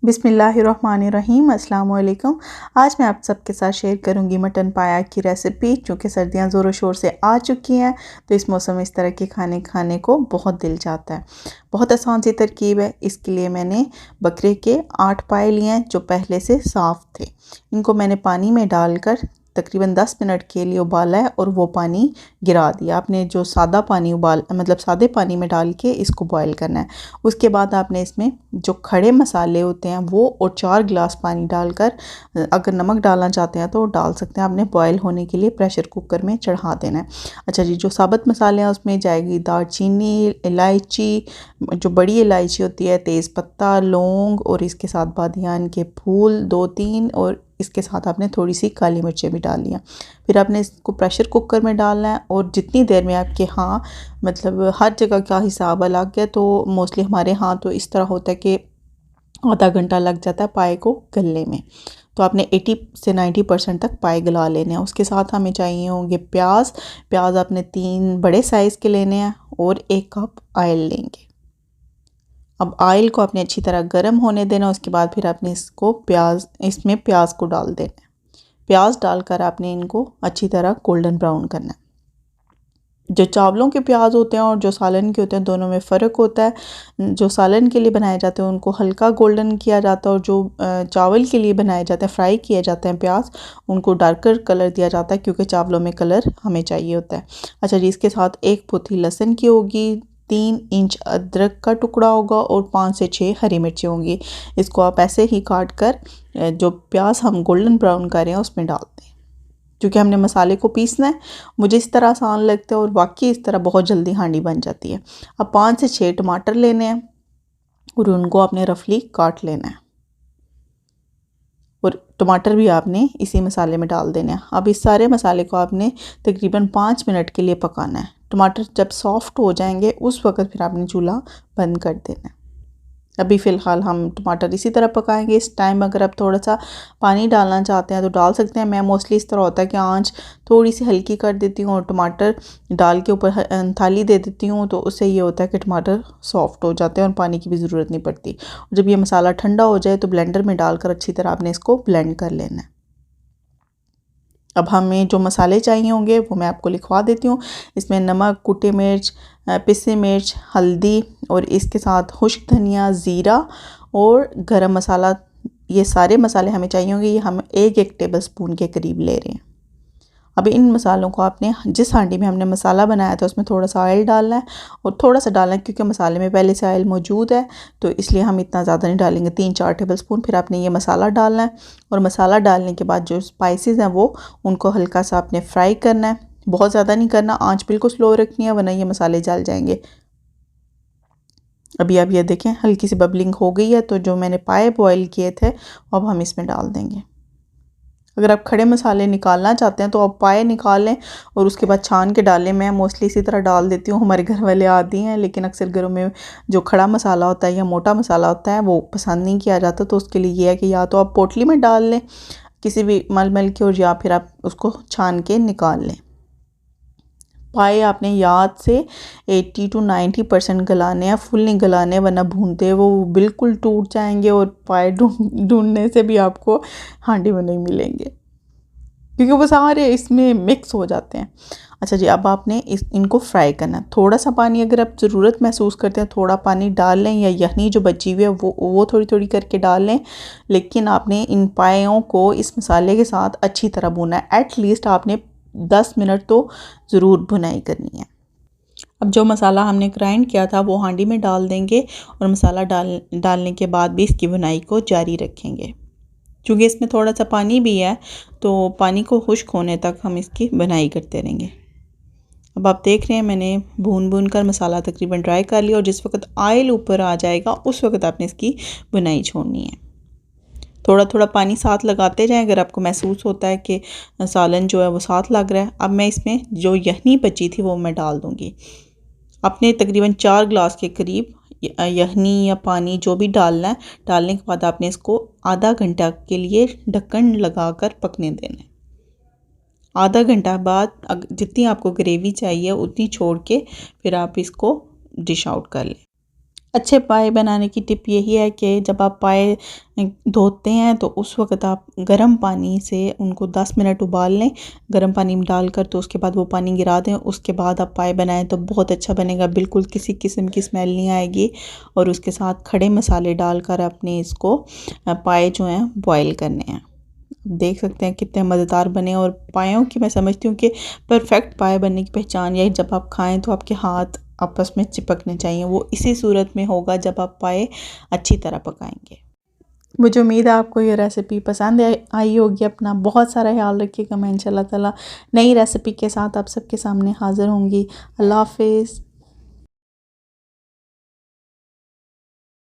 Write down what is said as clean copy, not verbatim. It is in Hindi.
बिस्मिल्लाहिर्रहमानिर्रहीम अस्सलाम वालेकुम। आज मैं आप सबके साथ शेयर करूंगी मटन पाया की रेसिपी। चूँकि सर्दियां ज़ोरों शोर से आ चुकी हैं तो इस मौसम में इस तरह के खाने खाने को बहुत दिल चाहता है। बहुत आसान सी तरकीब है। इसके लिए मैंने बकरे के 8 पाए लिए हैं जो पहले से साफ़ थे। इनको मैंने पानी में डालकर तकरीबन 10 मिनट के लिए उबाला है और वो पानी गिरा दिया। आपने जो सादा पानी सादे पानी में डाल के इसको बॉयल करना है। उसके बाद आपने इसमें जो खड़े मसाले होते हैं वो और 4 गिलास पानी डालकर, अगर नमक डालना चाहते हैं तो डाल सकते हैं। आपने बॉयल होने के लिए प्रेशर कुकर में चढ़ा देना है। अच्छा जी, जो साबुत मसाले हैं उसमें जाएगी दालचीनी, इलायची, जो बड़ी इलायची होती है, तेज़पत्ता, लौंग और इसके साथ बादियान के फूल 2-3 और इसके साथ आपने थोड़ी सी काली मिर्चें भी डाल लिया। फिर आपने इसको प्रेशर कुकर में डालना है और जितनी देर में आपके हर जगह का हिसाब अलग है, तो मोस्टली हमारे यहाँ तो इस तरह होता है कि आधा घंटा लग जाता है पाए को गलने में। तो आपने 80 से 90% तक पाए गला लेने हैं। उसके साथ हमें चाहिए होंगे प्याज आपने 3 बड़े साइज़ के लेने हैं और 1 कप ऑयल लेंगे। अब ऑयल को आपने अच्छी तरह गर्म होने देना। उसके बाद फिर आपने इसमें प्याज को डाल देना है। प्याज डालकर आपने इनको अच्छी तरह गोल्डन ब्राउन करना है। जो चावलों के प्याज होते हैं और जो सालन के होते हैं दोनों में फ़र्क होता है। जो सालन के लिए बनाए जाते हैं उनको हल्का गोल्डन किया जाता है और जो चावल के लिए बनाए जाते हैं, फ्राई किए जाते हैं प्याज, उनको डार्कर कलर दिया जाता है क्योंकि चावलों में कलर हमें चाहिए होता है। अच्छा जी, इसके साथ 1 पोथी लहसुन की होगी, 3 इंच अदरक का टुकड़ा होगा और 5 से 6 हरी मिर्ची होंगी। इसको आप ऐसे ही काट कर जो प्याज हम गोल्डन ब्राउन कर रहे हैं उसमें डाल दें। क्योंकि हमने मसाले को पीसना है, मुझे इस तरह आसान लगता है और वाकई इस तरह बहुत जल्दी हांडी बन जाती है। अब 5 से 6 टमाटर लेने हैं और उनको आपने रफली काट लेना है और टमाटर भी आपने इसी मसाले में डाल देने हैं। अब इस सारे मसाले को आपने तकरीबन 5 मिनट के लिए पकाना है। टमाटर जब सॉफ्ट हो जाएंगे उस वक्त फिर आपने चूल्हा बंद कर देना है। अभी फ़िलहाल हम टमाटर इसी तरह पकाएंगे। इस टाइम अगर आप थोड़ा सा पानी डालना चाहते हैं तो डाल सकते हैं। मैं मोस्टली इस तरह होता है कि आंच थोड़ी सी हल्की कर देती हूँ और टमाटर डाल के ऊपर थाली दे देती हूँ, तो उससे ये होता है कि टमाटर सॉफ्ट हो जाते हैं और पानी की भी ज़रूरत नहीं पड़ती। जब ये मसाला ठंडा हो जाए तो ब्लेंडर में डालकर अच्छी तरह आपने इसको ब्लेंड कर लेना है। अब हमें जो मसाले चाहिए होंगे वो मैं आपको लिखवा देती हूँ। इसमें नमक, कुटी मिर्च, पिसी मिर्च, हल्दी और इसके साथ खुश्क धनिया, ज़ीरा और गरम मसाला, ये सारे मसाले हमें चाहिए होंगे। ये हम 1-1 टेबल स्पून के करीब ले रहे हैं। अब इन मसालों को आपने जिस हांडी में हमने मसाला बनाया था उसमें थोड़ा सा ऑयल डालना है और थोड़ा सा डालना है क्योंकि मसाले में पहले से ऑयल मौजूद है, तो इसलिए हम इतना ज़्यादा नहीं डालेंगे, 3-4 टेबल स्पून। फिर आपने ये मसाला डालना है और मसाला डालने के बाद जो स्पाइसेस हैं वो उनको हल्का सा आपने फ्राई करना है। बहुत ज़्यादा नहीं करना, आँच बिल्कुल स्लो रखनी है वरना ये मसाले जल जाएंगे। अभी आप ये देखें हल्की सी बबलिंग हो गई है, तो जो मैंने पाए बॉयल किए थे अब हम इसमें डाल देंगे। अगर आप खड़े मसाले निकालना चाहते हैं तो आप पाए निकाल लें और उसके बाद छान के डालें। मैं मोस्टली इसी तरह डाल देती हूँ, हमारे घर वाले आदी हैं, लेकिन अक्सर घरों में जो खड़ा मसाला होता है या मोटा मसाला होता है वो पसंद नहीं किया जाता। तो उसके लिए ये है कि या तो आप पोटली में डाल लें किसी भी मल के, और या फिर आप उसको छान के निकाल लें। पाए आपने याद से 80 to 90% गलाने हैं, फुल नहीं गलाने, वरना भूनते वो बिल्कुल टूट जाएंगे और पाए ढूंढने से भी आपको हांडी में नहीं मिलेंगे क्योंकि वो सारे इसमें मिक्स हो जाते हैं। अच्छा जी, अब आपने इनको फ्राई करना है। थोड़ा सा पानी अगर आप ज़रूरत महसूस करते हैं थोड़ा पानी डाल लें, या यखनी जो बची हुई है वो थोड़ी थोड़ी करके डाल लें, लेकिन आपने इन पायों को इस मसाले के साथ अच्छी तरह भूनना है। एटलीस्ट आपने 10 मिनट तो ज़रूर भुनाई करनी है। अब जो मसाला हमने ग्राइंड किया था वो हांडी में डाल देंगे और मसाला डालने के बाद भी इसकी भुनाई को जारी रखेंगे। क्योंकि इसमें थोड़ा सा पानी भी है तो पानी को खुश्क होने तक हम इसकी भुनाई करते रहेंगे। अब आप देख रहे हैं मैंने भून कर मसाला तकरीबन ड्राई कर लिया और जिस वक्त ऑयल ऊपर आ जाएगा उस वक्त आपने इसकी भुनाई छोड़नी है। थोड़ा थोड़ा पानी साथ लगाते जाएं अगर आपको महसूस होता है कि सालन जो है वो साथ लग रहा है। अब मैं इसमें जो यखनी बची थी वो मैं डाल दूँगी। आपने तकरीबन 4 गिलास के करीब यखनी या पानी जो भी डालना है, डालने के बाद आपने इसको आधा घंटा के लिए ढक्कन लगाकर पकने देना है। आधा घंटा बाद जितनी आपको ग्रेवी चाहिए उतनी छोड़ के फिर आप इसको डिश आउट कर लें। अच्छे पाए बनाने की टिप यही है कि जब आप पाए धोते हैं तो उस वक्त आप गर्म पानी से उनको 10 मिनट उबाल लें। गर्म पानी में डालकर तो उसके बाद वो पानी गिरा दें। उसके बाद आप पाए बनाएं तो बहुत अच्छा बनेगा, बिल्कुल किसी किस्म की स्मेल नहीं आएगी। और उसके साथ खड़े मसाले डालकर अपने इसको पाए जो हैं बॉयल करने हैं। देख सकते हैं कितने मज़ेदार बने। और पायों की मैं समझती हूँ कि परफेक्ट पाए बनने की पहचान यही, जब आप खाएं तो आपके हाथ आपस में चिपकने चाहिए। वो इसी सूरत में होगा जब आप पाए अच्छी तरह पकाएंगे। मुझे उम्मीद है आपको ये रेसिपी पसंद आई होगी। अपना बहुत सारा ख्याल रखिएगा। मैं इंशाल्लाह ताला नई रेसिपी के साथ आप सबके सामने हाज़िर होंगी। अल्लाह हाफिज़।